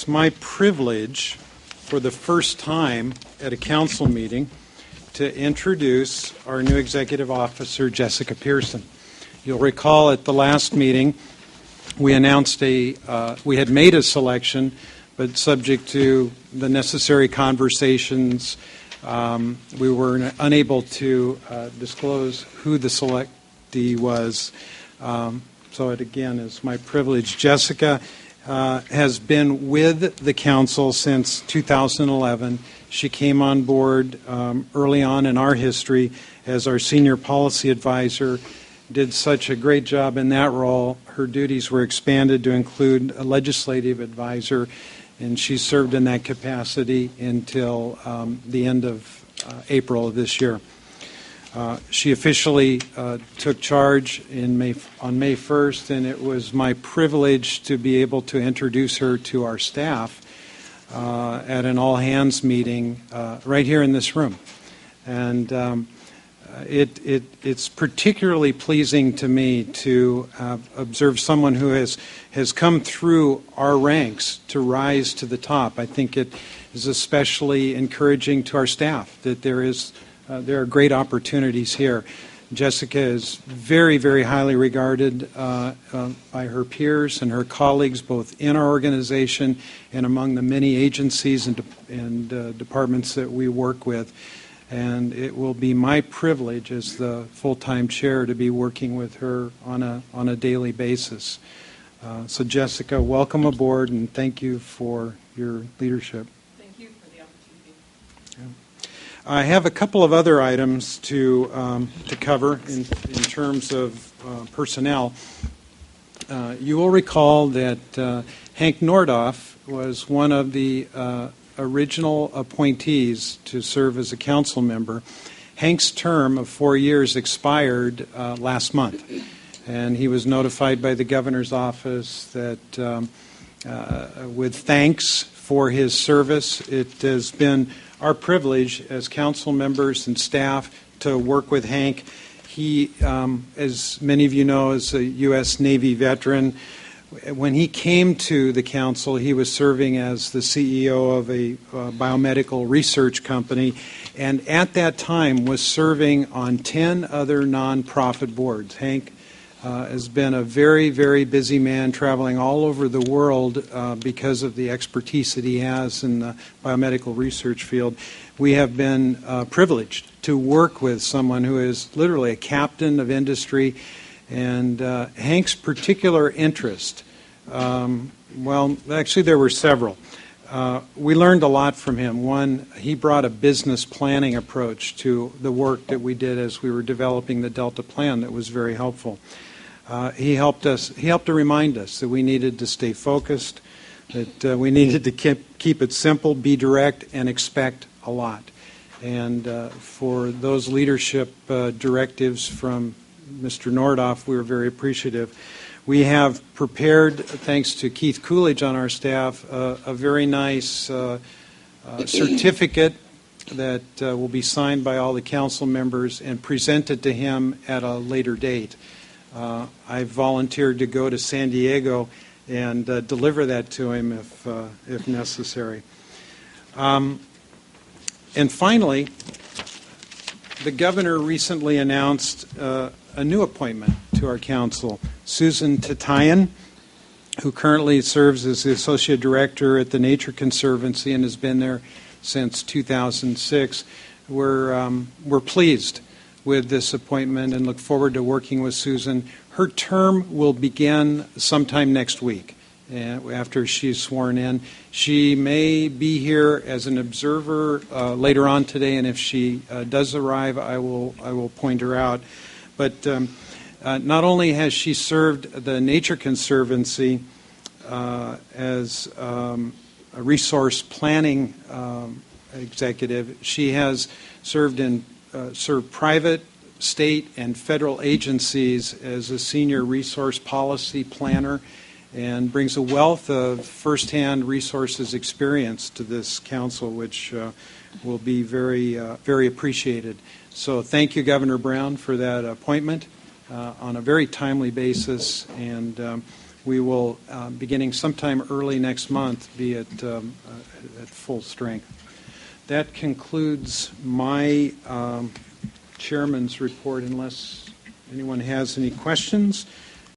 my privilege for the first time at a council meeting to introduce our new executive officer, Jessica Pearson. You'll recall at the last meeting we announced we had made a selection, but subject to the necessary conversations, we were unable to disclose who the selectee was. So it again is my privilege. Jessica has been with the council since 2011. She came on board early on in our history as our senior policy advisor, did such a great job in that role. Her duties were expanded to include a legislative advisor, and she served in that capacity until the end of April of this year. She officially took charge on May 1st, and it was my privilege to be able to introduce her to our staff at an all-hands meeting right here in this room. And it's particularly pleasing to me to observe someone who has come through our ranks to rise to the top. I think it is especially encouraging to our staff that there are great opportunities here. Jessica is very, very highly regarded by her peers and her colleagues, both in our organization and among the many agencies and departments that we work with. And it will be my privilege as the full-time chair to be working with her on a daily basis. So Jessica, welcome aboard, and thank you for your leadership. Thank you for the opportunity. Yeah. I have a couple of other items to cover in terms of personnel. You will recall that Hank Nordoff was one of the original appointees to serve as a council member. Hank's term of 4 years expired last month, and he was notified by the governor's office that with thanks for his service. It has been our privilege as council members and staff to work with Hank. He, as many of you know, is a U.S. Navy veteran. When he came to the council, he was serving as the CEO of a biomedical research company, and at that time was serving on 10 other nonprofit boards. Hank has been a very, very busy man, traveling all over the world because of the expertise that he has in the biomedical research field. We have been privileged to work with someone who is literally a captain of industry. And Hank's particular interest, well, actually there were several. We learned a lot from him. One, he brought a business planning approach to the work that we did as we were developing the Delta Plan that was very helpful. He helped to remind us that we needed to stay focused, that we needed to keep it simple, be direct, and expect a lot. And for those leadership directives from Mr. Nordoff, we were very appreciative. We have prepared, thanks to Keith Coolidge on our staff, a very nice certificate that will be signed by all the council members and presented to him at a later date. I volunteered to go to San Diego and deliver that to him if necessary. And finally, the governor recently announced a new appointment to our council, Susan Tatayan, who currently serves as the Associate Director at the Nature Conservancy and has been there since 2006. We're pleased with this appointment and look forward to working with Susan. Her term will begin sometime next week after she's sworn in. She may be here as an observer later on today, and if she does arrive, I will point her out. But not only has she served the Nature Conservancy as a resource planning executive, she has served private, state, and federal agencies as a senior resource policy planner and brings a wealth of firsthand resources experience to this council, which will be very, very appreciated. So thank you, Governor Brown, for that appointment on a very timely basis, and we will, beginning sometime early next month, be at full strength. That concludes my chairman's report, unless anyone has any questions.